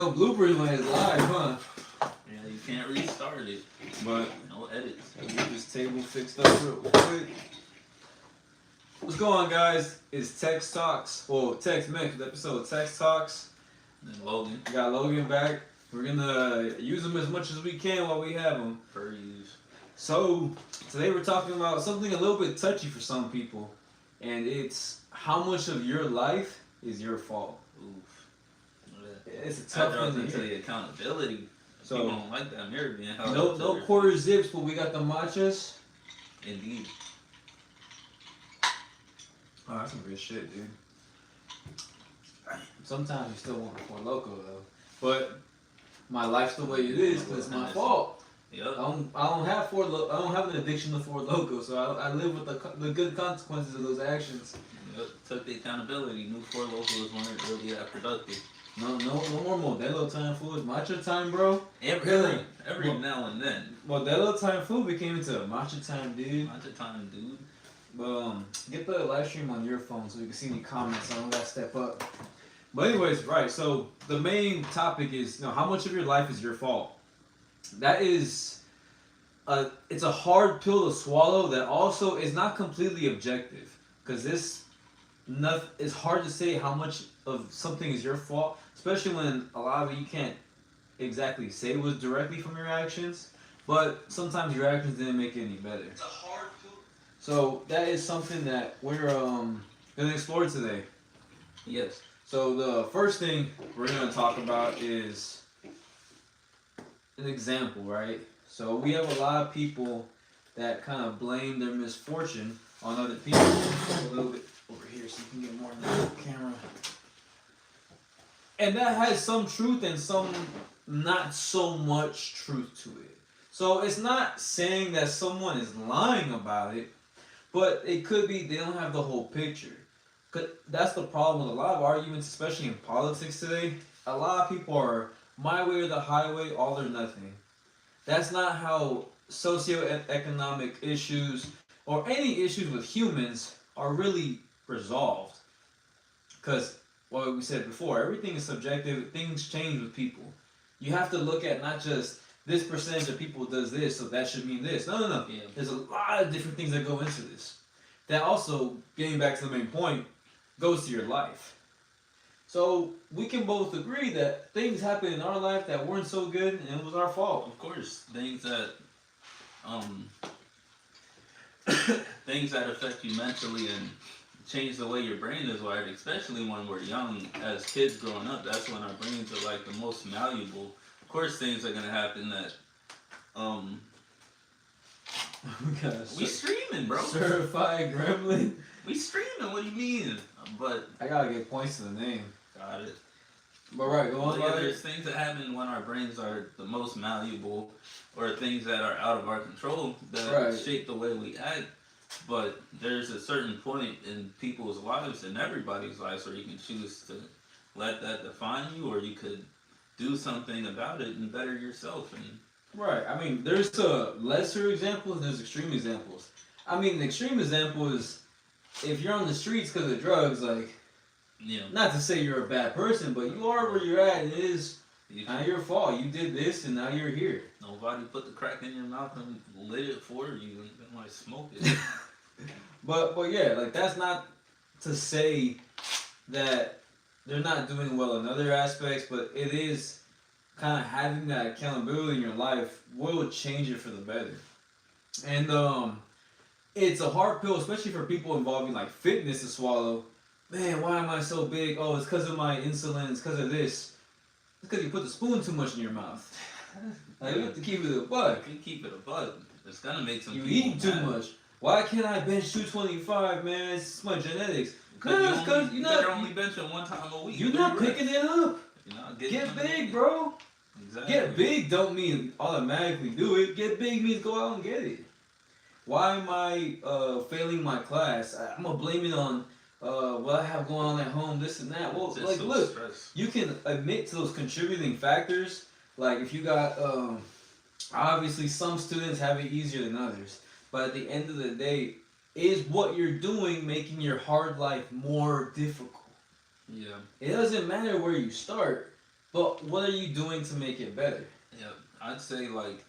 No bloopers when it's live, huh? Yeah, you can't restart it. But no edits. Get this table fixed up real quick. What's going on, guys? It's Textalks. Well, Text Mix episode of Textalks. And Logan. We got Logan back. We're gonna use him as much as we can while we have him. Per use. So today we're talking about something a little bit touchy for some people, and it's how much of your life is your fault. Oof. It's a tough one one into the accountability. So people don't like that mirror being held. No quarter zips, but we got the matchas. Indeed. Oh, that's some good shit, dude. Sometimes you still want a Four Loco though, but my life's the way it is because it's my fault. Yep. I don't have I don't have an addiction to Four Loco, so I live with the good consequences of those actions. Yep. Took the accountability. New Four Locos weren't really that productive. No more Modelo time food. Matcha time, bro. Every now and then. Modelo time food became into matcha time, dude. Matcha time, dude. But get the live stream on your phone so you can see any comments. I don't gotta step up. But anyways, right. So the main topic is, how much of your life is your fault. That is, it's a hard pill to swallow. That also is not completely objective, because it's hard to say how much of something is your fault, especially when a lot of it you can't exactly say was directly from your actions, but sometimes your actions didn't make it any better. It's a hard pill. So that is something that we're gonna explore today. Yes. So the first thing we're gonna talk about is an example, right? So we have a lot of people that kind of blame their misfortune on other people. A little bit over here so you can get more in the camera. And that has some truth and some not so much truth to it. So it's not saying that someone is lying about it, but it could be they don't have the whole picture. 'Cause that's the problem with a lot of arguments, especially in politics today. A lot of people are my way or the highway, all or nothing. That's not how socioeconomic issues or any issues with humans are really resolved. Because, what we said before, everything is subjective. Things change with people. You have to look at not just this percentage of people does this, so that should mean this. No. Yeah. There's a lot of different things that go into this. That also, getting back to the main point, goes to your life. So we can both agree that things happened in our life that weren't so good, and it was our fault. Of course, things that things that affect you mentally and change the way your brain is wired, especially when we're young, as kids growing up. That's when our brains are like the most malleable. Of course, things are gonna happen that we streaming, bro. Certified gremlin. We streaming. What do you mean? But I gotta get points to the name. got it. But right, go on. Yeah, there's things that happen when our brains are the most malleable, or things that are out of our control that shape the way we act. But there's a certain point in people's lives, in everybody's lives, where you can choose to let that define you, or you could do something about it and better yourself. And right. I mean, there's lesser examples and there's extreme examples. I mean, the extreme example is if you're on the streets because of drugs, like, not to say you're a bad person, but you are where you're at, and it is not your fault. You did this, and now you're here. Nobody put the crack in your mouth and lit it for you, and then like smoke it. but yeah, like, that's not to say that they're not doing well in other aspects, but it is kind of having that accountability in your life will change it for the better. And it's a hard pill, especially for people involving like fitness, to swallow. Man, why am I so big? Oh, it's because of my insulin. It's because of this. It's because you put the spoon too much in your mouth. Like, you have to keep it a buck. You keep it a buck. It's gonna make some. You eating too much. Why can't I bench 225, man? It's my genetics. Because you're only benching one time a week. You're not picking it up. You're not Get big, bro. Exactly. Get big don't mean automatically do it. Get big means go out and get it. Why am I failing my class? I'm gonna blame it on what I have going on at home, this and that. Well, like, look, you can admit to those contributing factors. Like, if you got, obviously some students have it easier than others, but at the end of the day, is what you're doing making your hard life more difficult? Yeah. It doesn't matter where you start. But what are you doing to make it better? Yeah, I'd say like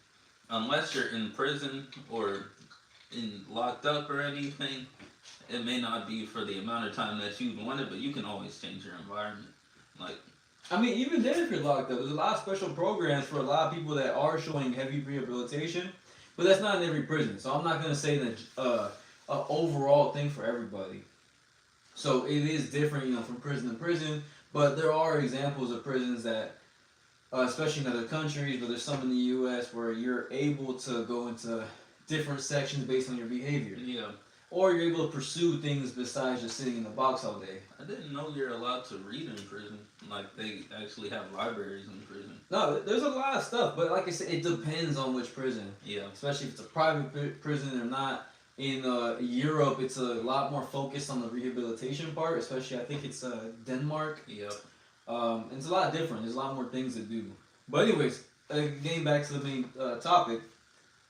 unless you're in prison or in locked up or anything, it may not be for the amount of time that you wanted, but you can always change your environment. Like, I mean, even then, if you're locked up, there's a lot of special programs for a lot of people that are showing heavy rehabilitation, but that's not in every prison. So I'm not gonna say that a overall thing for everybody. So it is different, from prison to prison. But there are examples of prisons that, especially in other countries, but there's some in the U.S. where you're able to go into different sections based on your behavior. yeah. Or you're able to pursue things besides just sitting in the box all day. I didn't know you're allowed to read in prison. Like, they actually have libraries in prison. No, there's a lot of stuff, but like I said, it depends on which prison. Yeah. Especially if it's a private prison or not. In Europe, it's a lot more focused on the rehabilitation part, especially I think it's Denmark. Yep. It's a lot different. There's a lot more things to do. But anyways, getting back to the main topic,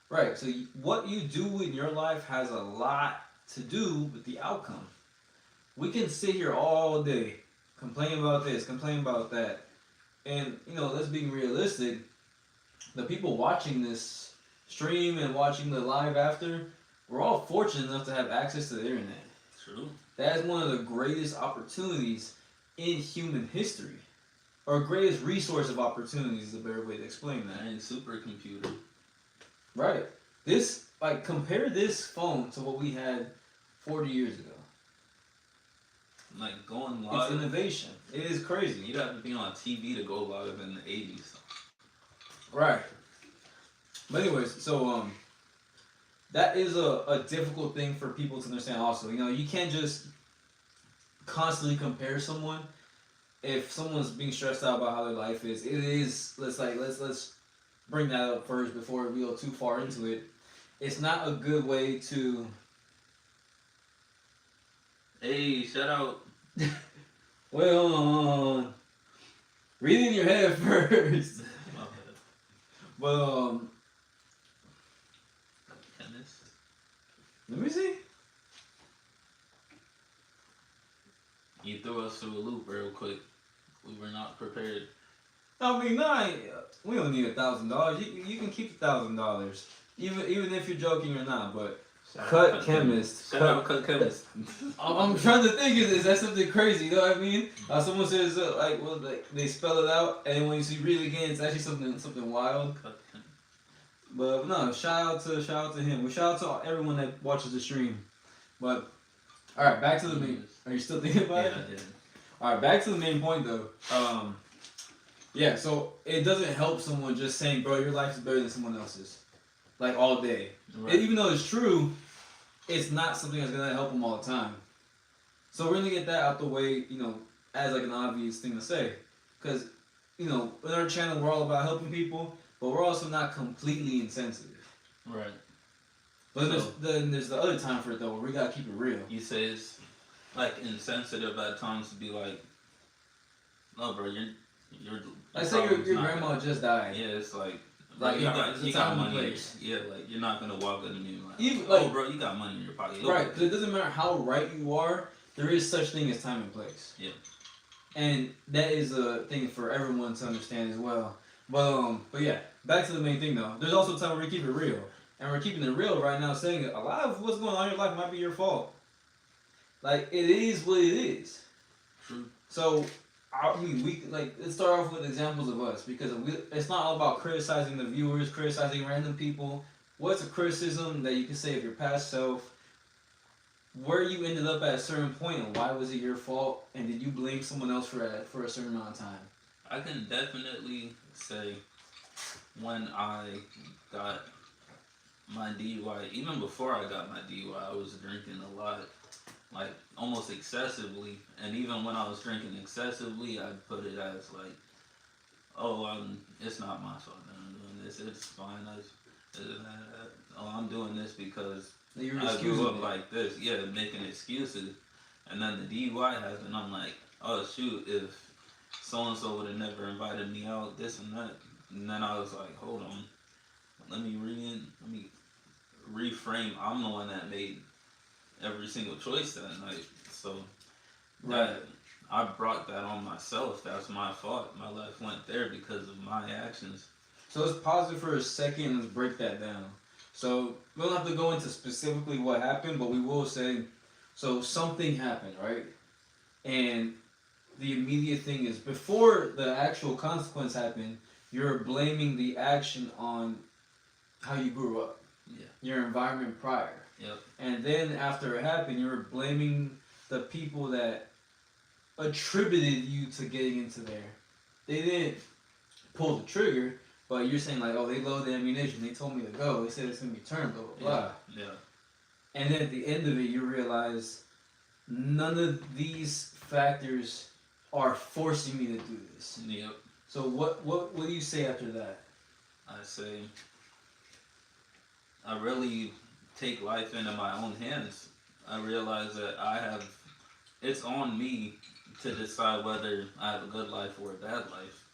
right? So what you do in your life has a lot to do with the outcome. We can sit here all day, complain about this, complain about that, and let's be realistic. The people watching this stream and watching the live after, we're all fortunate enough to have access to the internet. True. That is one of the greatest opportunities in human history. Or greatest resource of opportunities is a better way to explain that. And supercomputer. Right. Compare this phone to what we had 40 years ago. Like, going live. It's innovation. It is crazy. You'd have to be on TV to go live in the 80s. Right. But anyways, so that is a difficult thing for people to understand also. You can't just constantly compare someone. If someone's being stressed out about how their life is, it is let's bring that up first before we go too far into it. It's not a good way to. Hey, shout out. Well, read it in your head first. But Chemist. let me see. You threw us through a loop real quick. We were not prepared. I mean, we don't need $1,000. You can keep $1,000, even if you're joking or not. But cut chemist. Shout out cut chemist. I'm trying to think. Is that something crazy? You know what I mean? Someone says they spell it out, and when you read it again, it's actually something wild. But no, shout out to him. Well, shout out to everyone that watches the stream. But all right, back to the main. Are you still thinking about it? Yeah. All right, back to the main point though. Yeah, so it doesn't help someone just saying, "Bro, your life is better than someone else's," like all day. Right. Even though it's true, it's not something that's gonna help them all the time. So we're gonna get that out the way, as like an obvious thing to say, because in our channel we're all about helping people, but we're also not completely insensitive. Right. But then there's the other time for it though, where we gotta keep it real. You say it's like insensitive at times to be like, "No, bro, you're." Like say your grandma just died. Yeah, it's like you got money. place. Yeah, like you're not gonna walk into me like, Even, "Oh, bro, you got money in your pocket." Right, because it doesn't matter how right you are. There is such thing as time and place. Yeah. And that is a thing for everyone to understand as well. But yeah, back to the main thing though. There's also a time where we keep it real, and we're keeping it real right now, saying that a lot of what's going on in your life might be your fault. Like it is what it is. True. So let's start off with examples of us because it's not all about criticizing the viewers, criticizing random people. What's a criticism that you can say of your past self? Where you ended up at a certain point and why was it your fault? And did you blame someone else for a certain amount of time? I can definitely say when I got my DUI, even before I got my DUI, I was drinking a lot. Like almost excessively, and even when I was drinking excessively, I'd put it as like, "Oh, it's not my fault that I'm doing this. It's fine. I'm doing this because I grew up like this." Yeah, making excuses, and then the DUI happened. I'm like, "Oh shoot! If so and so would have never invited me out, this and that," and then I was like, "Hold on, let me reframe. I'm the one that made every single choice that night." So right. I brought that on myself. That's my fault. My life went there because of my actions. So let's pause it for a second. Let's break that down. So we don't have to go into specifically what happened, but we will say, so something happened, right? And the immediate thing is before the actual consequence happened, you're blaming the action on how you grew up, Yeah. your environment prior. Yep. And then after it happened, you're blaming the people that attributed you to getting into there. They didn't pull the trigger, but you're saying like, oh, they loaded the ammunition. They told me to go. They said it's gonna be turned, blah blah blah. Yeah. And then at the end of it, you realize none of these factors are forcing me to do this. Yep. So what do you say after that? I say I really take life into my own hands. I realize that it's on me to decide whether I have a good life or a bad life.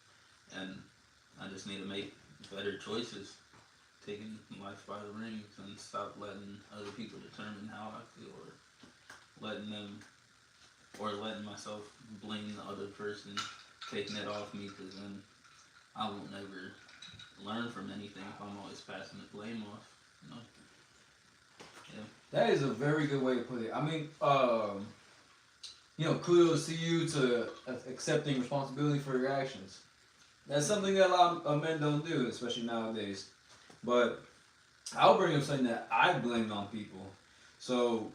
And I just need to make better choices. Taking life by the reins and stop letting other people determine how I feel, or letting myself blame the other person, taking it off me, because then I won't ever learn from anything if I'm always passing the blame off. You know? Yeah. That is a very good way to put it. I mean, kudos to you to accepting responsibility for your actions. That's something that a lot of men don't do, especially nowadays. But I'll bring up something that I blamed on people. So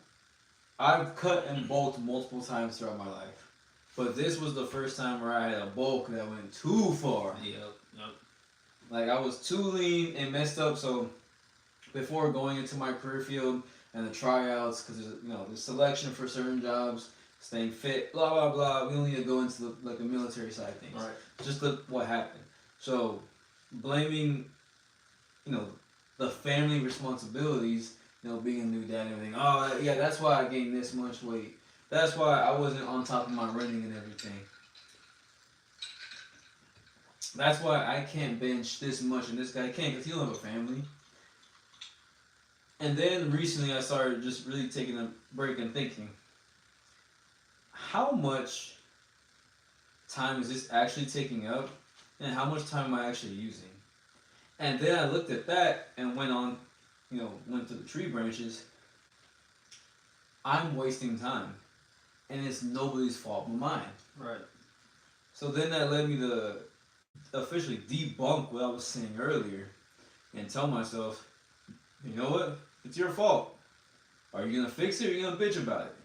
I've cut and bulked multiple times throughout my life. But this was the first time where I had a bulk that went too far. Yep. Like I was too lean and messed up. So before going into my career field and the tryouts, because there's selection for certain jobs, staying fit, blah blah blah. We don't need to go into the military side of things. Right. Just what happened. So blaming, the family responsibilities, being a new dad and everything. Oh yeah, that's why I gained this much weight. That's why I wasn't on top of my running and everything. That's why I can't bench this much and this guy can't because he don't have a family. And then recently I started just really taking a break and thinking, how much time is this actually taking up and how much time am I actually using? And then I looked at that and went to the tree branches. I'm wasting time. And it's nobody's fault but mine. Right. So then that led me to officially debunk what I was saying earlier and tell myself, you know what? It's your fault. Are you going to fix it or are you going to bitch about it?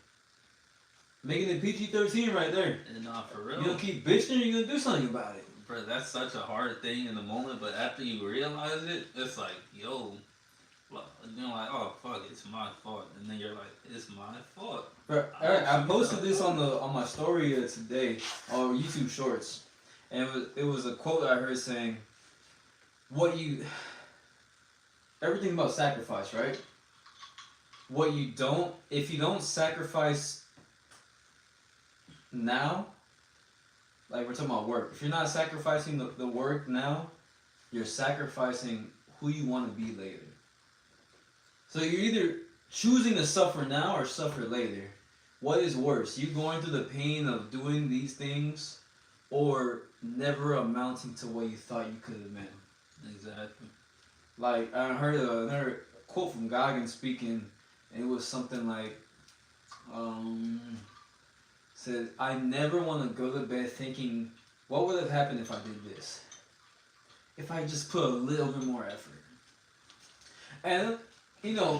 Making it PG-13 right there. And not for real. You going to keep bitching or you going to do something about it? Bro, that's such a hard thing in the moment, but after you realize it, it's like, yo, you're like, oh fuck, it's my fault, and then you're like, it's my fault. Bro, I posted this on my story today on YouTube Shorts, and it was a quote I heard saying, everything about sacrifice, right? If you don't sacrifice now. Like we're talking about work. If you're not sacrificing the work now, you're sacrificing who you want to be later. So you're either choosing to suffer now or suffer later. What is worse? You going through the pain of doing these things or never amounting to what you thought you could have been? Exactly. Like I heard another quote from Goggins speaking, and it was something like, said, I never want to go to bed thinking, what would have happened if I did this? If I just put a little bit more effort. And,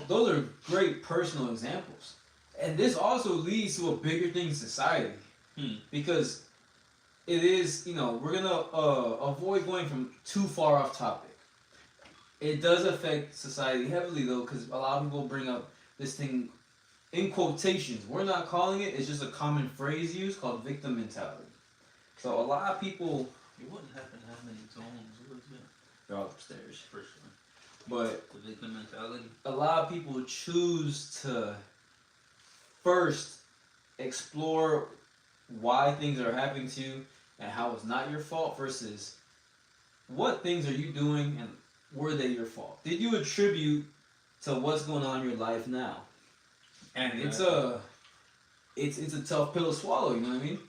those are great personal examples. And this also leads to a bigger thing in society. Because it is, we're going to avoid going from too far off topic. It does affect society heavily, though, because a lot of people bring up this thing in quotations. We're not calling it. It's just a common phrase used called victim mentality. So a lot of people. You wouldn't happen to have many tones, would you? They're all upstairs. For sure. But the victim mentality. A lot of people choose to first explore why things are happening to you and how it's not your fault versus what things are you doing and were they your fault? Did you attribute to what's going on in your life now? And it's a tough pill to swallow, you know what I mean?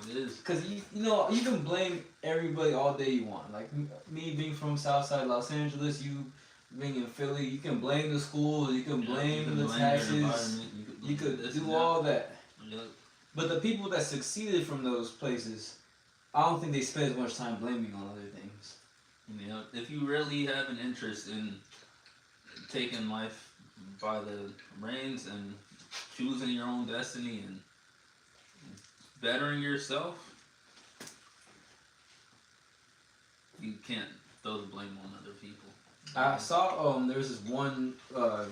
It is. Because you can blame everybody all day you want. Like me being from Southside Los Angeles, you being in Philly, you can blame the schools, you can blame the taxes, you could do all that. Yep. But the people that succeeded from those places, I don't think they spend as much time blaming on other things. Yeah, if you really have an interest in taking life by the reins and choosing your own destiny and bettering yourself, you can't throw the blame on other people. I saw there was this one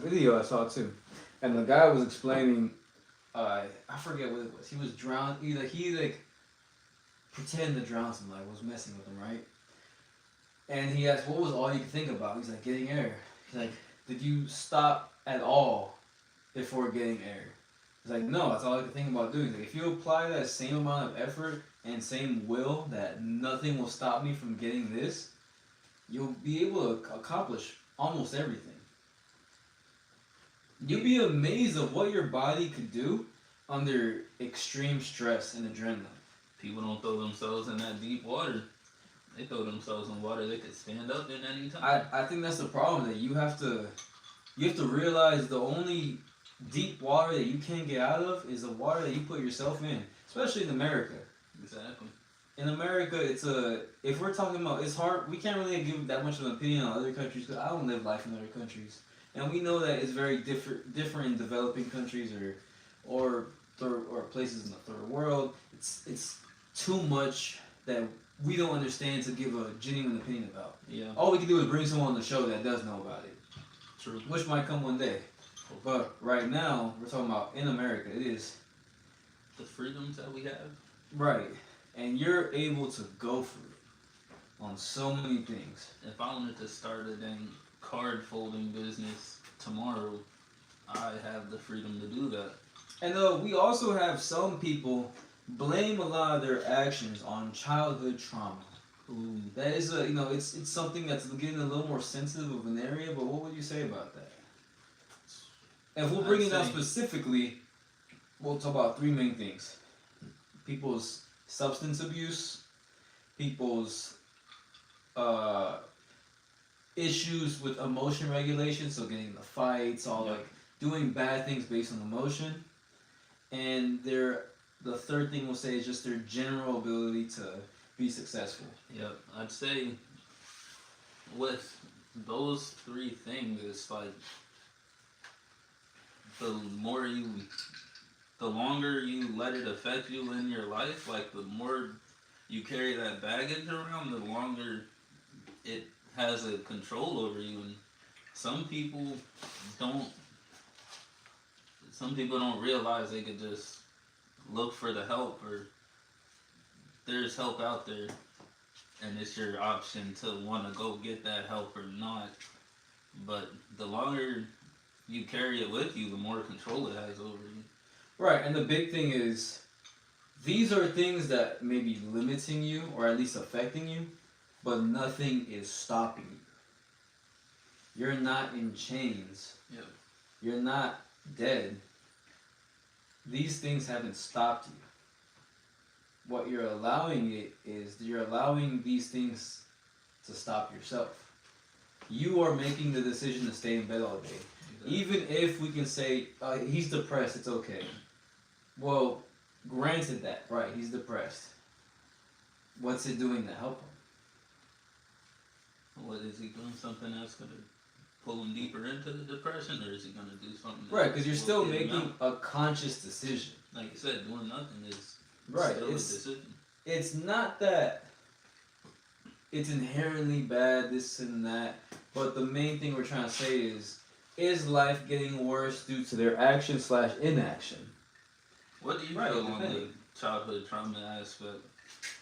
video I saw too, and the guy was explaining. I forget what it was. He was drowned. He pretended to drown somebody, was messing with him, right? And he asked, "What was all you could think about?" He's like, "Getting air." He's like, "Did you stop at all before getting air?" He's like, "No, that's all I could think about doing." Like, if you apply that same amount of effort and same will, that nothing will stop me from getting this, you'll be able to accomplish almost everything. You'd be amazed at what your body could do under extreme stress and adrenaline. People don't throw themselves in that deep water. They throw themselves in water they could stand up in any time. I think that's the problem, that you have to realize the only deep water that you can't get out of is the water that you put yourself in, especially in America. Exactly. In America, if we're talking about, it's hard, we can't really give that much of an opinion on other countries because I don't live life in other countries. And we know that it's very different in developing countries or places in the third world. It's too much that we don't understand to give a genuine opinion about. Yeah. All we can do is bring someone on the show that does know about it. True. Which might come one day. But right now, we're talking about in America. It is the freedoms that we have. Right. And you're able to go for it on so many things. If I wanted to start a dang card folding business tomorrow, I have the freedom to do that. And we also have some people blame a lot of their actions on childhood trauma. Ooh. That is it's something that's getting a little more sensitive of an area, but what would you say about that? And if we'll bring it down specifically, we'll talk about three main things. People's substance abuse, people's issues with emotion regulation, so getting in the fights, like doing bad things based on emotion, and the third thing we'll say is just their general ability to be successful. Yep, I'd say with those three things, it's like the longer you let it affect you in your life, like the more you carry that baggage around, the longer it has a control over you. And some people don't realize they could just look for the help, or there's help out there, and it's your option to want to go get that help or not. But the longer you carry it with you, the more control it has over you. Right, and the big thing is, these are things that may be limiting you, or at least affecting you, but nothing is stopping you. You're not in chains. Yep. You're not dead. These things haven't stopped you. What you're allowing you're allowing these things to stop yourself. You are making the decision to stay in bed all day. Exactly. Even if we can say, he's depressed, it's okay. Well, granted that, right, he's depressed. What's it doing to help him? What, is he doing something that's going to pull him deeper into the depression, or is he going to do something right, because you're still making a conscious decision. Like you said, doing nothing is right. still a decision. It's not that it's inherently bad, this and that, but the main thing we're trying to say is life getting worse due to their action/inaction? What do you feel on the childhood trauma aspect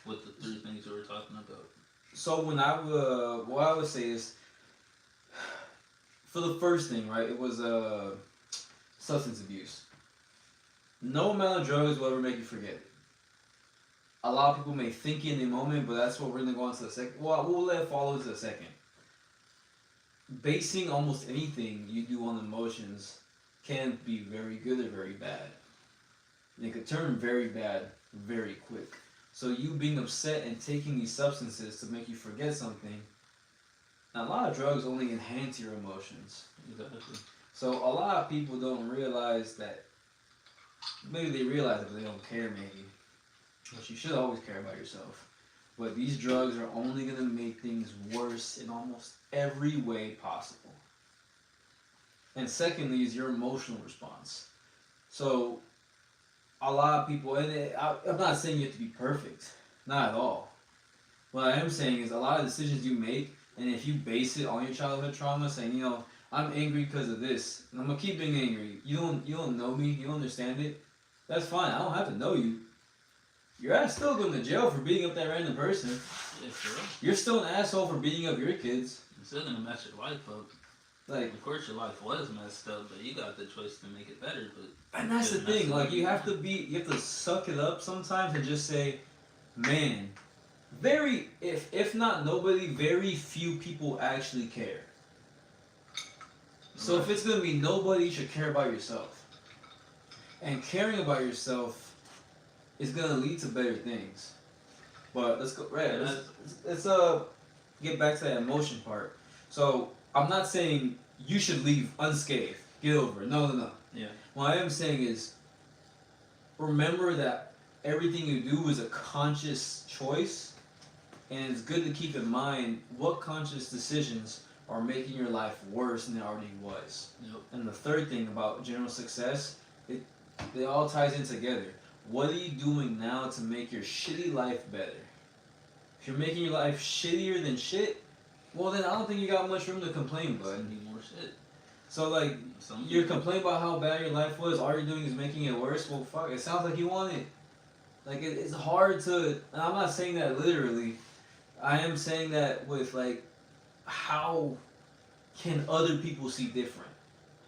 with the three things we were talking about? So what I would say is, for the first thing, right, it was substance abuse. No amount of drugs will ever make you forget it. A lot of people may think in the moment, but that's what we're going to go on to the second. Well, we'll let it follow to the second. Basing almost anything you do on emotions can be very good or very bad. And it could turn very bad very quick. So you being upset and taking these substances to make you forget something. Now, a lot of drugs only enhance your emotions. Exactly. So a lot of people don't realize that. Maybe they realize it, but they don't care. Maybe, but you should always care about yourself. But these drugs are only gonna make things worse in almost every way possible. And secondly, is your emotional response. So a lot of people, and I'm not saying you have to be perfect, not at all. What I am saying is a lot of decisions you make, and if you base it on your childhood trauma, saying, I'm angry because of this, and I'm gonna keep being angry. You don't know me, you don't understand it. That's fine. I don't have to know you. Your ass still going to jail for beating up that random person. Yeah, for real. You're still an asshole for beating up your kids. You're still gonna mess your life up. Like, of course, your life was messed up, but you got the choice to make it better. But and that's the thing. Like, you have to suck it up sometimes and just say, man, if not nobody, very few people actually care. So if it's gonna be nobody, you should care about yourself. And caring about yourself is gonna lead to better things. But let's go. Right. Let's get back to that emotion part. So I'm not saying you should leave unscathed. Get over it. No. Yeah. What I am saying is, remember that everything you do is a conscious choice, and it's good to keep in mind what conscious decisions are making your life worse than it already was. Yep. And the third thing about general success, it all ties in together. What are you doing now to make your shitty life better? If you're making your life shittier than shit, well then I don't think you got much room to complain, bud. Need more shit. So like, you're complaining about how bad your life was, all you're doing is making it worse, well fuck, it sounds like you want it. Like, it's hard to, and I'm not saying that literally, I am saying that with like, how can other people see different?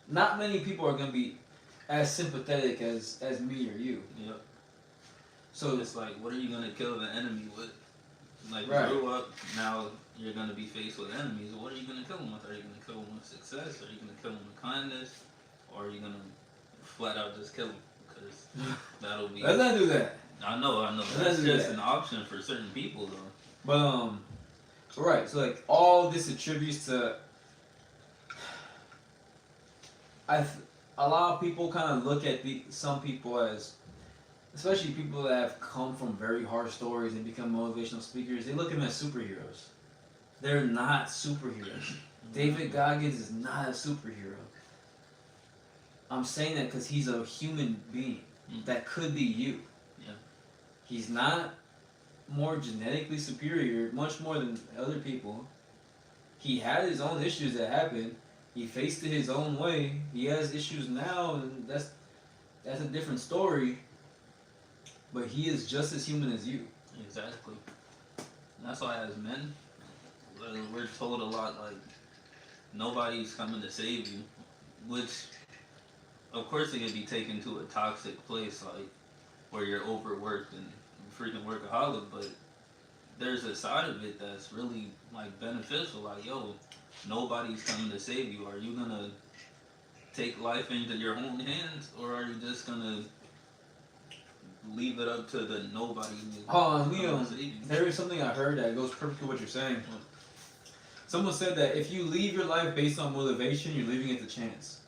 Not many people are gonna be as sympathetic as me or you. Yep. So it's like, what are you gonna kill the enemy with? Like, right. You grew up, now you're gonna be faced with enemies. What are you gonna kill them with? Are you gonna kill them with success? Are you gonna kill them with kindness? Or are you gonna flat out just kill them? Because that'll be. Let's not do that. I know. That's just an option for certain people, though. But right. So like, all this attributes to. A lot of people kind of look at some people as, especially people that have come from very hard stories and become motivational speakers, they look at them as superheroes. They're not superheroes. David Goggins is not a superhero. I'm saying that because he's a human being that could be you. Yeah. He's not more genetically superior, much more than other people. He had his own issues that happened. He faced it his own way. He has issues now, and that's a different story. But he is just as human as you. Exactly. And that's why, as men, we're told a lot like nobody's coming to save you, which, of course, it could be taken to a toxic place, like where you're overworked and freaking workaholic. But there's a side of it that's really like beneficial. Like, yo, nobody's coming to save you. Are you gonna take life into your own hands, or are you just gonna leave it up to the nobody? There is something I heard that goes perfectly with what you're saying. Someone said that if you leave your life based on motivation, you're leaving it to chance.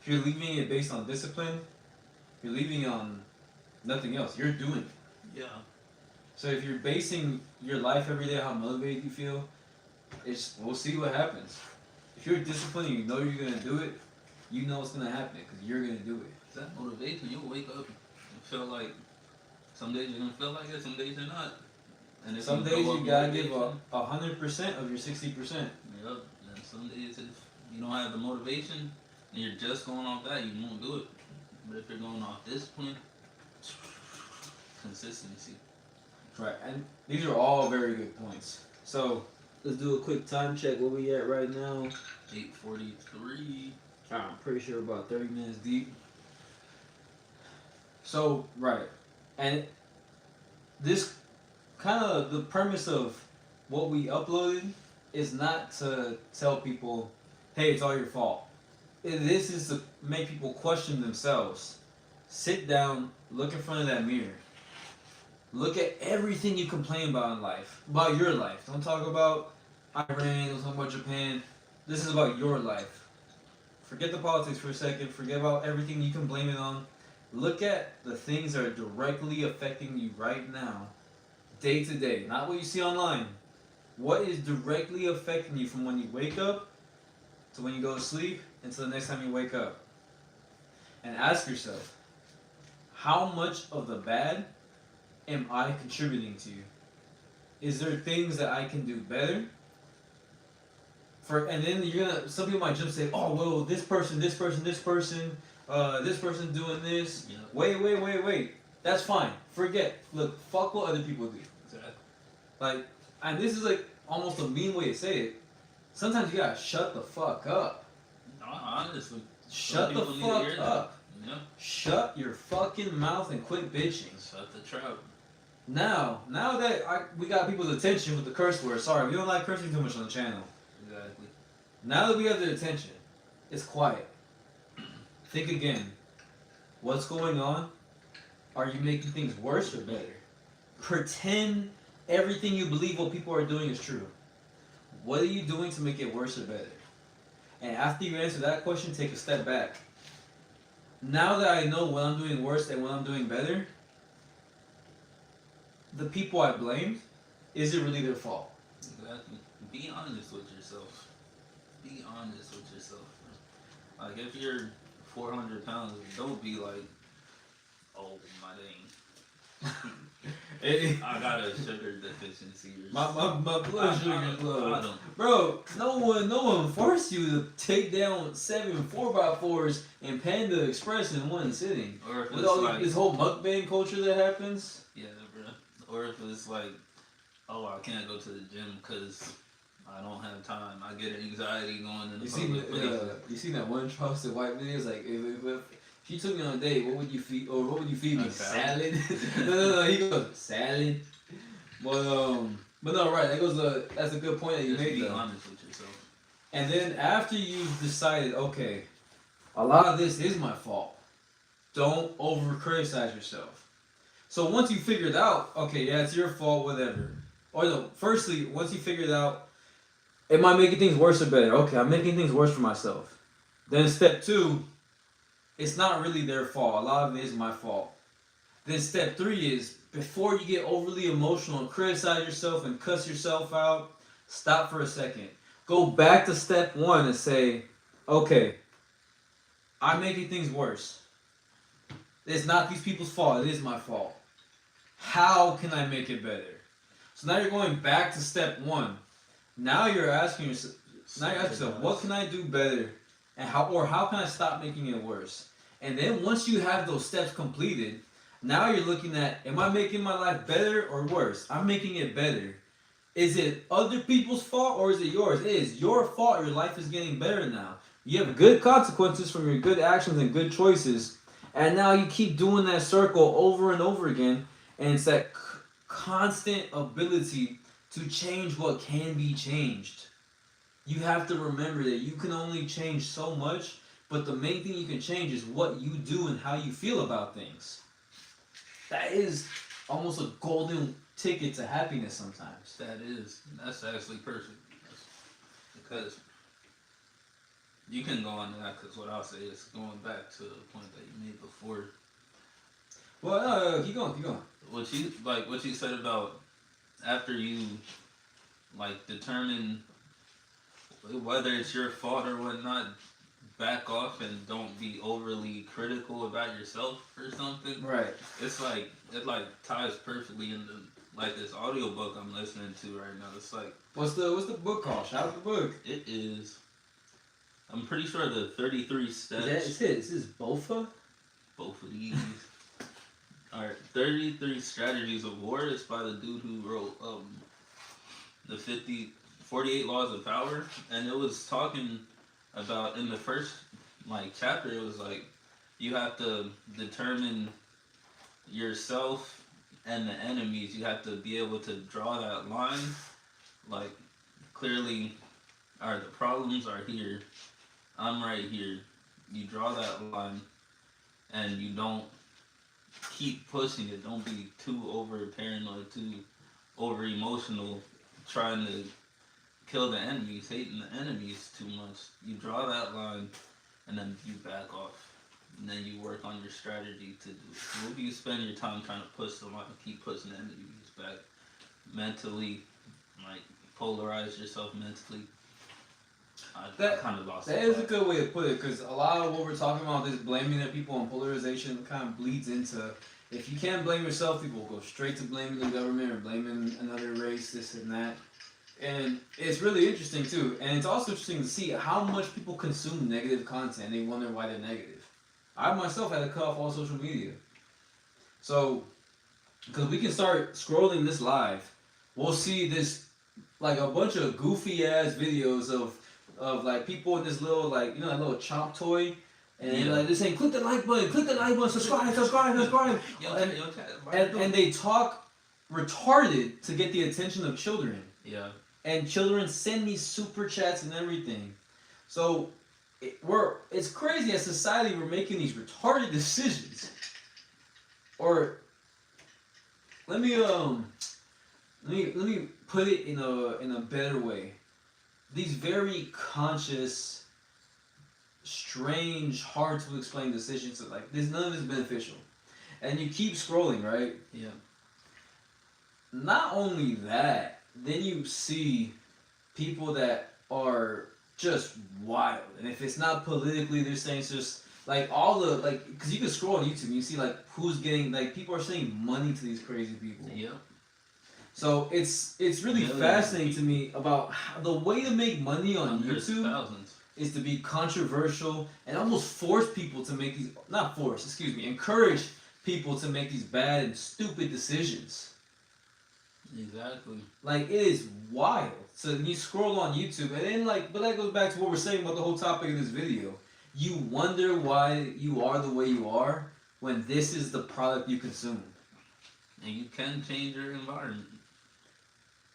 If you're leaving it based on discipline, you're leaving it on nothing else. You're doing it. Yeah. So if you're basing your life every day on how motivated you feel, we'll see what happens. If you're disciplined and you know you're gonna do it, you know what's gonna happen because you're gonna do it. That motivation, you'll wake up and feel like some days you're gonna feel like it, some days you're not. And if some days you gotta give 100% of your 60%. Yep. And some days if you don't have the motivation and you're just going off that, you won't do it. But if you're going off discipline, consistency. Right, and these are all very good points. So let's do a quick time check. Where we at right now? 8:43. I'm pretty sure about 30 minutes deep. So, right. And this kind of the premise of what we uploaded is not to tell people, hey, it's all your fault. This is to make people question themselves. Sit down, look in front of that mirror. Look at everything you complain about in life, about your life. Don't talk about Iran, don't talk about Japan. This is about your life. Forget the politics for a second. Forget about everything you can blame it on. Look at the things that are directly affecting you right now, day to day. Not what you see online. What is directly affecting you from when you wake up to when you go to sleep until the next time you wake up? And ask yourself, how much of the bad am I contributing to? Is there things that I can do better? And then you're gonna. Some people might just say, "Oh, well, this person, this person, this person, this person doing this." Yeah. Wait. That's fine. Forget. Look, fuck what other people do. Exactly. Like, and this is like almost a mean way to say it. Sometimes you gotta shut the fuck up. No, honestly. Shut the fuck up. Yeah. Shut your fucking mouth and quit bitching. Shut the trap. Now that we got people's attention with the curse word. Sorry, we don't like cursing too much on the channel. Exactly. Now that we have their attention, it's quiet. Think again. What's going on? Are you making things worse or better? Pretend everything you believe what people are doing is true. What are you doing to make it worse or better? And after you answer that question, take a step back. Now that I know what I'm doing worse and what I'm doing better, the people I blamed, is it really their fault? Exactly. Be honest with yourself. Be honest with yourself. Like, if you're 400 pounds, don't be like, oh, my dang. I got a sugar deficiency. My blood sugar is low. don't. Bro, no one forced you to take down 7 4x4s and Panda Express in one sitting. Or if with it's all like, this whole mukbang culture that happens. Yeah, bro. Or if it's like, oh, I can't go to the gym because I don't have time. I get anxiety going in the public places. You seen that one trusted white man? It's like, if you took me on a date, what would you feed? Or what would you feed me? Salad? No. He goes salad. But no, right. That's a good point that you Just made. Be though. honest with yourself. And then after you've decided, okay, a lot of this is my fault. Don't over criticize yourself. So once you figured out, okay, yeah, it's your fault, whatever. Or no, firstly, once you figured out, am I making things worse or better? Okay, I'm making things worse for myself. Then step 2. It's not really their fault. A lot of it is my fault. Then step 3 is, before you get overly emotional and criticize yourself and cuss yourself out, stop for a second. Go back to step 1 and say, okay, I'm making things worse. It's not these people's fault. It is my fault. How can I make it better? So now you're going back to step 1. Now you're asking yourself, what can I do better? And how can I stop making it worse? And then once you have those steps completed, now you're looking at, am I making my life better or worse? I'm making it better. Is it other people's fault or is it yours? It is your fault. Your life is getting better now. You have good consequences from your good actions and good choices. And now you keep doing that circle over and over again. And it's that constant ability to change what can be changed. You have to remember that you can only change so much, but the main thing you can change is what you do and how you feel about things. That is almost a golden ticket to happiness sometimes. That's actually perfect. Because you can go on that, because what I'll say is going back to the point that you made before. Well, no, keep going. What you said about after you determine whether it's your fault or whatnot, back off and don't be overly critical about yourself or something. Right. It ties perfectly into this audiobook I'm listening to right now. It's like, what's the book called? Shout out the book. It is, I'm pretty sure, the 33 steps. Is this Bofa? Both of these. Alright, 33 Strategies of War. It's by the dude who wrote the 48 Laws of Power. And it was talking about, in the first chapter, it was like, you have to determine yourself and the enemies. You have to be able to draw that line. Clearly, alright, the problems are here. I'm right here. You draw that line, and you don't keep pushing it. Don't be too over paranoid, too over emotional, trying to kill the enemies, hating the enemies too much. You draw that line, and then you back off. And then you work on your strategy to do it. Maybe you spend your time trying to push the line, keep pushing the enemies back. Mentally, like, polarize yourself mentally. I kind of lost that is a good way to put it, because a lot of what we're talking about, this blaming other people and polarization, kind of bleeds into, if you can't blame yourself, people go straight to blaming the government or blaming another race, this and that. And it's really interesting too, and it's also interesting to see how much people consume negative content and they wonder why they're negative. I myself had to cut off all social media. So, because we can start scrolling this live, we'll see this, like, a bunch of goofy ass videos of like people in this little, like, you know, that little chomp toy, and like they're saying, click the like button, subscribe. And they talk retarded to get the attention of children. Yeah. And children send me super chats and everything. So it's crazy as society we're making these retarded decisions. Or let me put it in a better way. These very conscious, strange, hard to explain decisions that, like, none of this beneficial. And you keep scrolling, right? Yeah. Not only that, then you see people that are just wild. And if it's not politically, they're saying it's just like all the, like, because you can scroll on YouTube and you see, like, who's getting, like, people are sending money to these crazy people. Yeah. So it's really fascinating to me about how the way to make money on YouTube is to be controversial and almost force people to make these, not force, excuse me, encourage people to make these bad and stupid decisions. Exactly. Like, it is wild. So you scroll on YouTube and then, like, but that goes back to what we're saying about the whole topic of this video. You wonder why you are the way you are when this is the product you consume. And you can change your environment.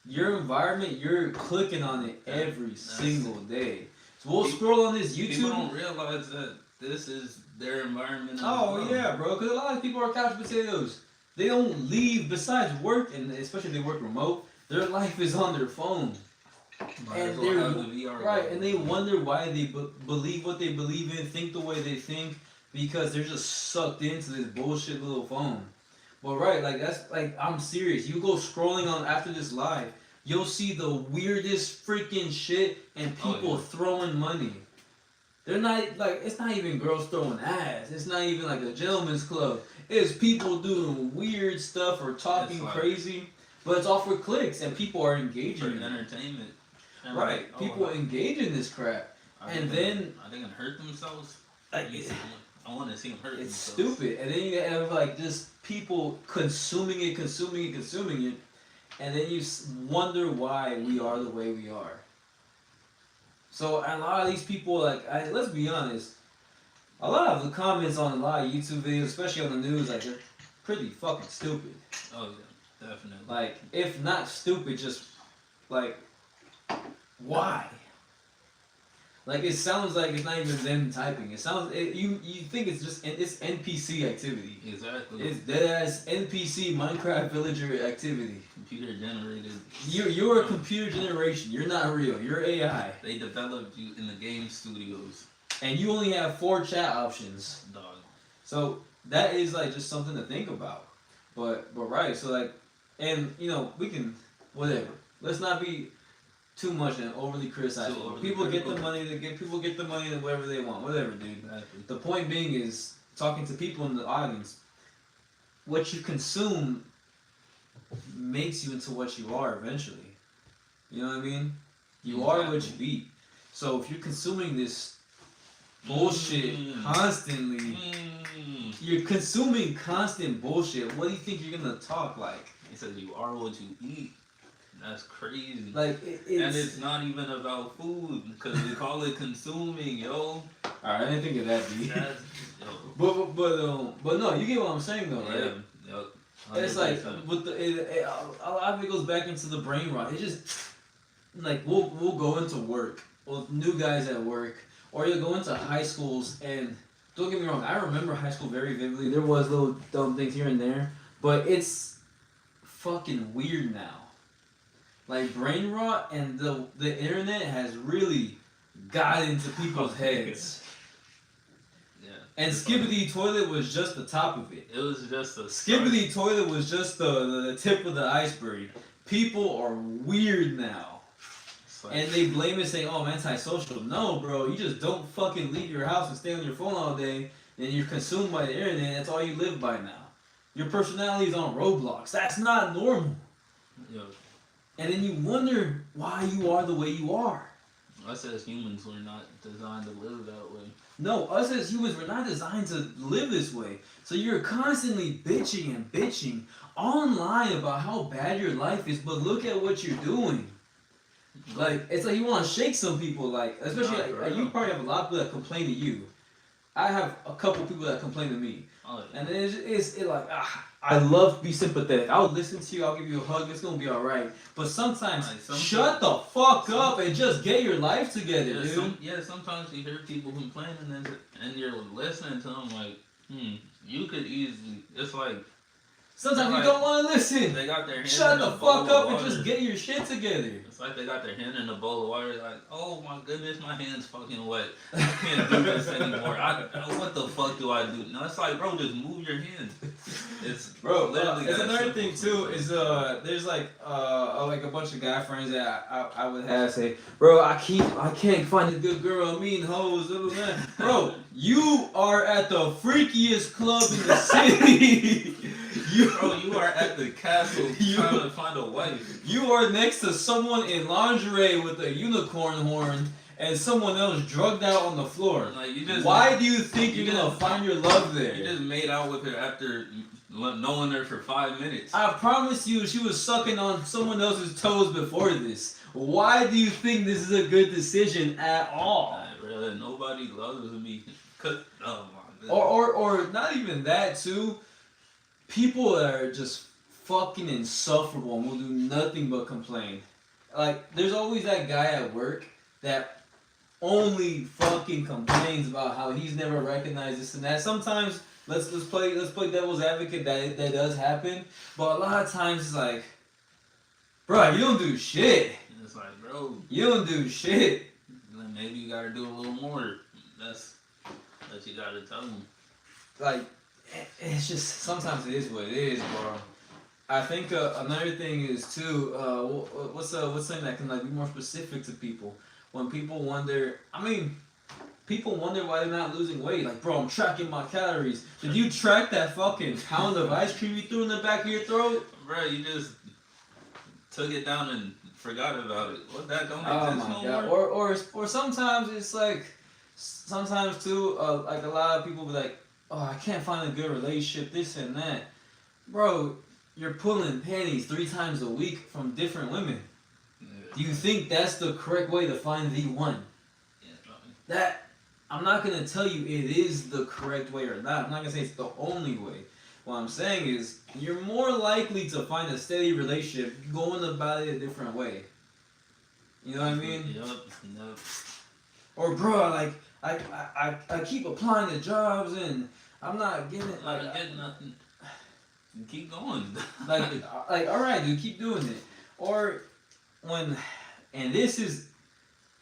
Your environment, you're clicking on it every single day. So we'll scroll on this YouTube. People don't realize that this is their environment. Oh, yeah, bro. Because a lot of people are couch potatoes. They don't leave besides work, and especially if they work remote. Their life is on their phone. And and they wonder why they believe what they believe in, think the way they think, because they're just sucked into this bullshit little phone. But like, that's, like, I'm serious. You go scrolling on after this live, you'll see the weirdest freaking shit and people throwing money. They're not, like, it's not even girls throwing ass. It's not even like a gentleman's club. It's people doing weird stuff or talking crazy, but it's all for clicks and people are engaging for entertainment. And right. like, people engage in this crap. And then are they gonna hurt themselves? I want to see them hurt it's themselves. stupid. And then you have, like, just people consuming it, and then you wonder why we are the way we are. So a lot of these people, like, let's be honest, a lot of the comments on a lot of YouTube videos, especially on the news, like, they're pretty fucking stupid. Oh yeah, definitely. Like, if not stupid, just, like, why? Like, it sounds like it's not even them typing. It sounds, you think it's just, it's NPC activity. Exactly. It's deadass NPC Minecraft villager activity. Computer generated. You're a computer generation. You're not real. You're AI. They developed you in the game studios. And you only have 4 chat options. Dog. So that is, like, just something to think about. But right, so, like, and, you know, we can, whatever. Let's not be too much and overly criticize people. People get the money to whatever they want. Whatever, dude. Exactly. The point being is, talking to people in the audience, what you consume makes you into what you are eventually. You know what I mean? You are what you eat. So if you're consuming this bullshit constantly, you're consuming constant bullshit, what do you think you're gonna talk like? He says you are what you eat. That's crazy. Like, and it's not even about food, because we call it consuming, yo. Alright, I didn't think of that, B. But no, you get what I'm saying though, right? Yeah. Yep. It's like, with a lot of it goes back into the brain rot. It just, like, we'll go into work, well, new guys at work, or you'll go into high schools and don't get me wrong. I remember high school very vividly. There was little dumb things here and there, but it's fucking weird now. Like brain rot and the internet has really got into people's heads. Yeah. And Skibbity Toilet was just the top of it. It was just a Skibbity Toilet was just the tip of the iceberg. People are weird now. Like, and they blame it saying, oh, I'm antisocial. No, bro, you just don't fucking leave your house and stay on your phone all day and you're consumed by the internet. That's all you live by now. Your personality is on Roblox. That's not normal. Yo. And then you wonder why you are the way you are. Us as humans were not designed to live that way. No, us as humans were not designed to live this way. So you're constantly bitching online about how bad your life is, but look at what you're doing. Like, it's like you want to shake some people, like, especially, like, you probably have a lot of people that complain to you. I have a couple people that complain to me. Oh, yeah. And it's like, I love to be sympathetic. I'll listen to you, I'll give you a hug, it's going to be alright. But sometimes, shut the fuck up and just get your life together, dude. Sometimes you hear people complaining and you're listening to them like, you could easily, it's like, sometimes you don't want to listen. They got their hand Shut in the a bowl fuck up of and water. just get your shit together. It's like they got their hand in a bowl of water. Like, oh my goodness, my hand's fucking wet. I can't do this anymore. What the fuck do I do? No, it's like, bro, just move your hand. It's bro. It's another thing too. Is there's like a bunch of guy friends that I would have say, bro, I can't find a good girl. Mean hoes, bro. You are at the freakiest club in the city. You are at the castle trying to find a wife. You are next to someone in lingerie with a unicorn horn and someone else drugged out on the floor. Like, why do you think you're gonna find your love there? You just made out with her after knowing her for 5 minutes. I promise you, she was sucking on someone else's toes before this. Why do you think this is a good decision at all? Really, nobody loves me. Oh my goodness. Or not even that too. People that are just fucking insufferable and will do nothing but complain. Like, there's always that guy at work that only fucking complains about how he's never recognized this and that. Sometimes let's play devil's advocate that does happen, but a lot of times it's like, bro, you don't do shit. And it's like, bro, you don't do shit. Maybe you gotta do a little more. That's you gotta tell them. Like, it's just sometimes it is what it is, bro. I think another thing is too. What's something that can like be more specific to people? When people wonder, people wonder why they're not losing weight. Like, bro, I'm tracking my calories. Did you track that fucking pound of ice cream you threw in the back of your throat? Bro, you just took it down and forgot about it. What, that don't exist no God. more? Or sometimes it's like, sometimes too, like a lot of people be like, oh, I can't find a good relationship, this and that. Bro, you're pulling panties 3 times a week from different women. Yeah. Do you think that's the correct way to find the one? Yeah, that, I'm not going to tell you it is the correct way or not. I'm not going to say it's the only way. What I'm saying is, you're more likely to find a steady relationship going about it a different way. You know what I mean? Yep. Or, bro, like, I keep applying to jobs and I'm not getting it. Like, I get nothing. Keep going. like, all right, dude, keep doing it. Or when, and this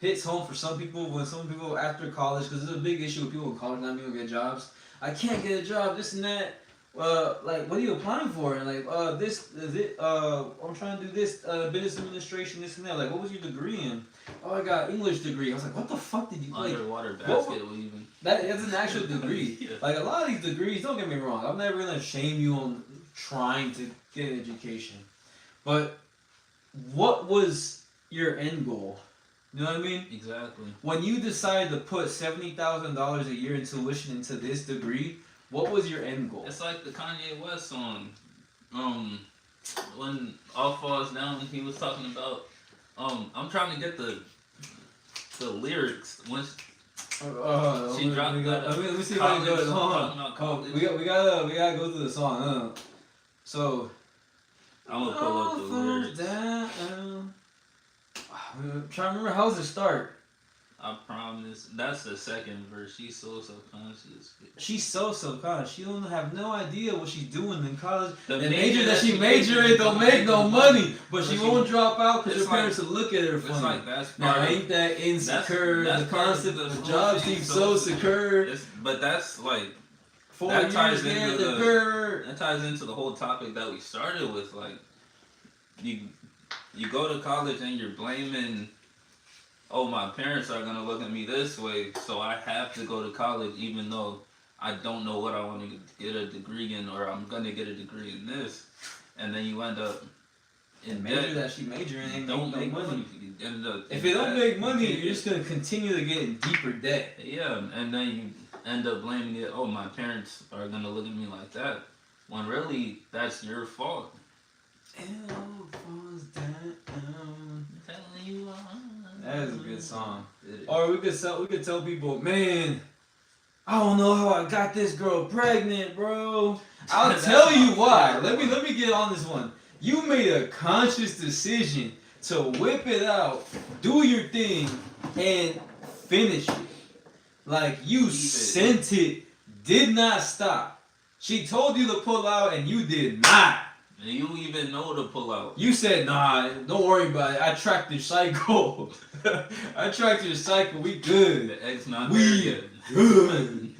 hits home for some people. When some people after college, because there's a big issue with people in college not being able to get jobs. I can't get a job. This and that. Like, what are you applying for? And like, this is it. I'm trying to do this business administration, this and that. Like, what was your degree in? Oh, I got English degree. I was like, what the fuck did you like? Underwater basket weaving. That's an actual degree. Yeah. Like, a lot of these degrees, don't get me wrong, I'm never gonna shame you on trying to get an education. But what was your end goal? You know what I mean? Exactly. When you decided to put $70,000 a year in tuition into this degree, what was your end goal? It's like the Kanye West song. When All Falls Down, he was talking about, I'm trying to get the lyrics. When she dropped that. Let me see if I can do it. Hold on. We gotta go through the song. So, I'm gonna pull up the lyrics. Down. I'm trying to remember, how does it start? I promise. That's the second verse. She's so subconscious. She's so subconscious. She don't have no idea what she's doing in college. The major that she major in don't make no money, but she won't drop out because her parents will look at her funny. It's like that's now ain't that insecure? That's the concept of the job seems so secure. But that's like 4 years there. That ties into the whole topic that we started with. Like you go to college and you're blaming. Oh, my parents are going to look at me this way, so I have to go to college even though I don't know what I want to get a degree in, or I'm going to get a degree in this. And then you end up in major that she majoring in don't make money. If it don't make money, you're just going to continue to get in deeper debt. Yeah, and then you end up blaming it, oh, my parents are going to look at me like that, when really that's your fault. That is a good song. Or we could tell people, man, I don't know how I got this girl pregnant, bro. I'll tell you why. Let me get on this one. You made a conscious decision to whip it out, do your thing, and finish it. Like you sent it, did not stop. She told you to pull out, and you did not. You even know to pull out. You said, nah, don't worry about it. I tracked your cycle. I tracked your cycle. We good. The egg's not we good.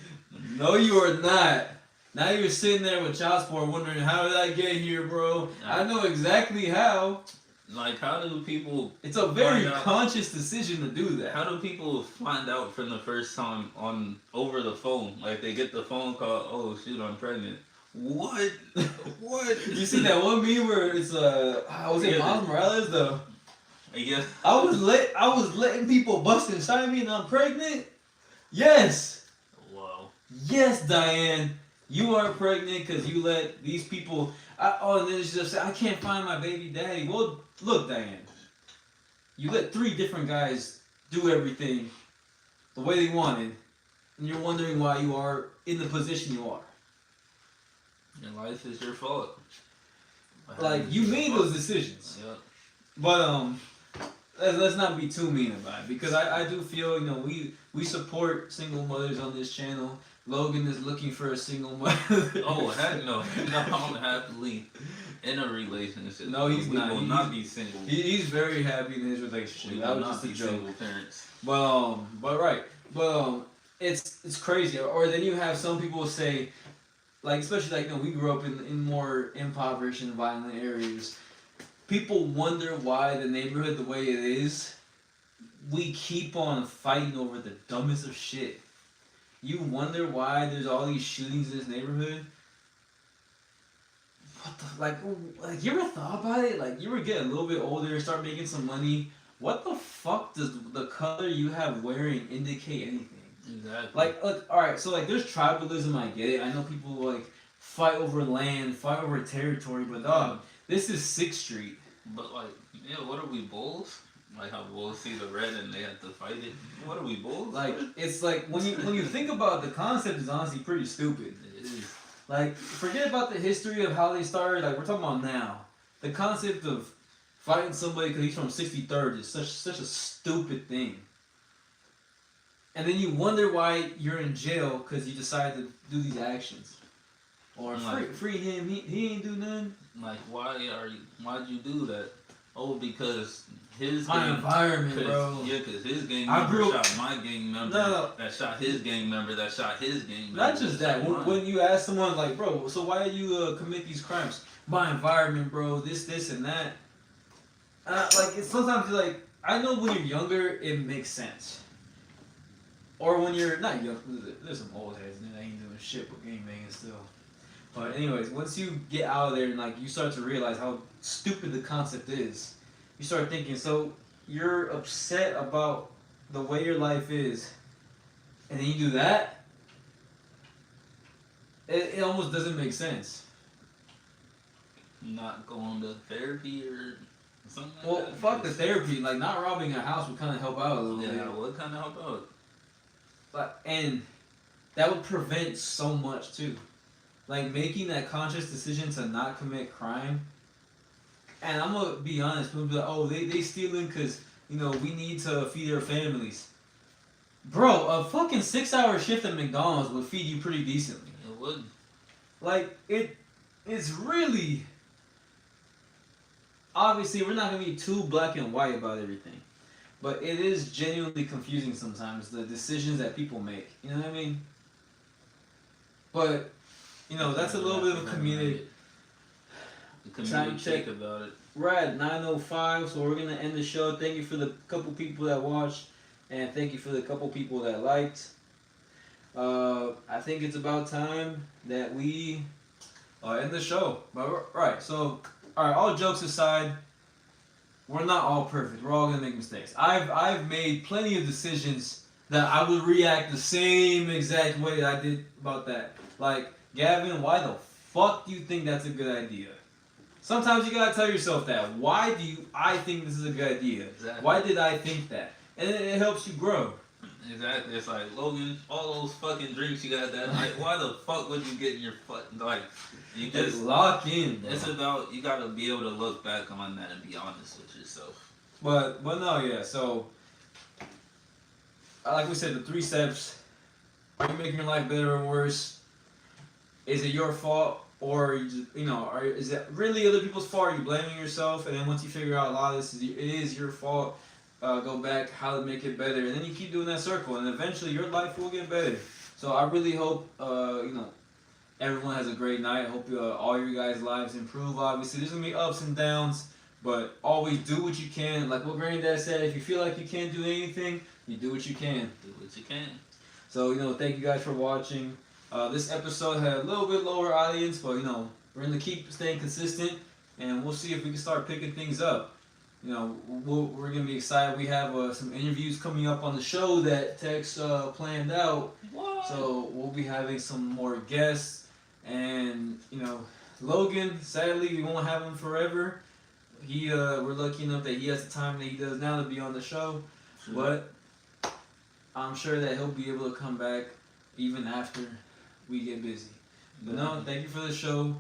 No, you are not. Now you're sitting there with child support wondering, how did I get here, bro? I know exactly how. Like, how do people... It's a very conscious decision to do that. How do people find out from the first time over the phone? Like, they get the phone call, oh, shoot, I'm pregnant. What? What? You see that one meme where it's was it Miles Morales though? Yeah. I was letting people bust inside me and I'm pregnant. Yes. Wow. Yes, Diane, you are pregnant because you let these people. And then she just said, I can't find my baby daddy. Well, look, Diane, you let 3 different guys do everything the way they wanted, and you're wondering why you are in the position you are. Your life is your fault. Like, you made those decisions. Yep. But, let's not be too mean about it. Because I do feel, we support single mothers on this channel. Logan is looking for a single mother. Oh, heck no. I don't happily in a relationship. No, he's we not. Will not be single. He's very happy in his relationship. That was just a joke. Single parents. But right. It's crazy. Or then you have some people say, like, especially like we grew up in more impoverished and violent areas. People wonder why the neighborhood the way it is. We keep on fighting over the dumbest of shit. You wonder why there's all these shootings in this neighborhood. What the like you ever thought about it? Like, you ever get a little bit older, start making some money. What the fuck does the color you have wearing indicate anything? Exactly. Like, look, alright, so like there's tribalism, I get it. I know people like fight over land, fight over territory, but dog, this is 6th Street. But like, yeah, what are we, bulls? Like how bulls see the red and they have to fight it. What are we, bulls? Like, it's like when you think about it, the concept is honestly pretty stupid. It is. Like, forget about the history of how they started. Like, we're talking about now. The concept of fighting somebody because he's from 63rd is such a stupid thing. And then you wonder why you're in jail because you decided to do these actions. Or free him, he ain't do nothing. Like, why'd you do that? Oh, because his my gang, environment, bro. Yeah, because his gang member shot my gang member. No. That shot his gang member. That shot his gang member. Not just that. When you ask someone like, bro, so why do you commit these crimes? My environment, bro. This, and that. Like, it's sometimes you're like, I know when you're younger, it makes sense. Or when you're not young, there's some old heads that ain't doing shit but gangbanging still. But anyways, once you get out of there and like you start to realize how stupid the concept is, you start thinking, so you're upset about the way your life is, and then you do that? It almost doesn't make sense. Not going to therapy or something like well, that? Fuck the therapy. Like, not robbing a house would kind of help out a little bit. Yeah, what kind of help out? And that would prevent so much too. Like, making that conscious decision to not commit crime. And I'm gonna be honest, people be like, oh, they stealing because, we need to feed our families. Bro, a fucking 6-hour shift at McDonald's would feed you pretty decently. It would. Like, it's really... Obviously, we're not going to be too black and white about everything. But it is genuinely confusing sometimes, the decisions that people make. You know what I mean? But, you know, that's a little bit of a comedic... Time check about it. We're at 9:05, so we're going to end the show. Thank you for the couple people that watched. And thank you for the couple people that liked. I think it's about time that we end the show. Right, so... Alright, all jokes aside, we're not all perfect. We're all gonna make mistakes. I've made plenty of decisions that I would react the same exact way that I did about that. Like, Gavin, why the fuck do you think that's a good idea? Sometimes you gotta tell yourself that. Why do I think this is a good idea? Exactly. Why did I think that? And it helps you grow. Exactly. It's like, Logan, all those fucking drinks you got that night, why the fuck would you get in your fucking, like, you just lock in, bro. It's about, you gotta be able to look back on that and be honest with yourself. But no, yeah, so, like we said, the 3 steps. Are you making your life better or worse? Is it your fault? Or, is it really other people's fault? Are you blaming yourself? And then once you figure out a lot of this, it is your fault. Go back, how to make it better, and then you keep doing that circle, and eventually your life will get better. So I really hope, everyone has a great night. I hope all your guys' lives improve. Obviously, there's gonna be ups and downs, but always do what you can. Like what Granddad said, if you feel like you can't do anything, you do what you can. Do what you can. So thank you guys for watching. This episode had a little bit lower audience, but we're gonna keep staying consistent, and we'll see if we can start picking things up. We're going to be excited. We have some interviews coming up on the show that Tex planned out. What? So we'll be having some more guests. And, Logan, sadly, we won't have him forever. We're lucky enough that he has the time that he does now to be on the show. Sure. But I'm sure that he'll be able to come back even after we get busy. But no, thank you for the show.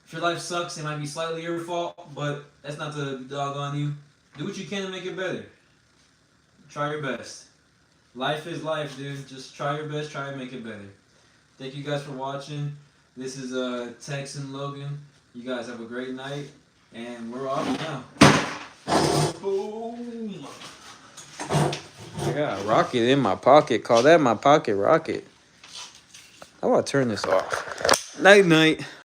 If your life sucks, it might be slightly your fault, but that's not to dog on you. Do what you can to make it better. Try your best. Life is life, dude. Just try your best, try to make it better. Thank you guys for watching. This is Tex and Logan. You guys have a great night, and we're off now. Boom! I got a rocket in my pocket. Call that my pocket rocket. How about I turn this off? Night, night.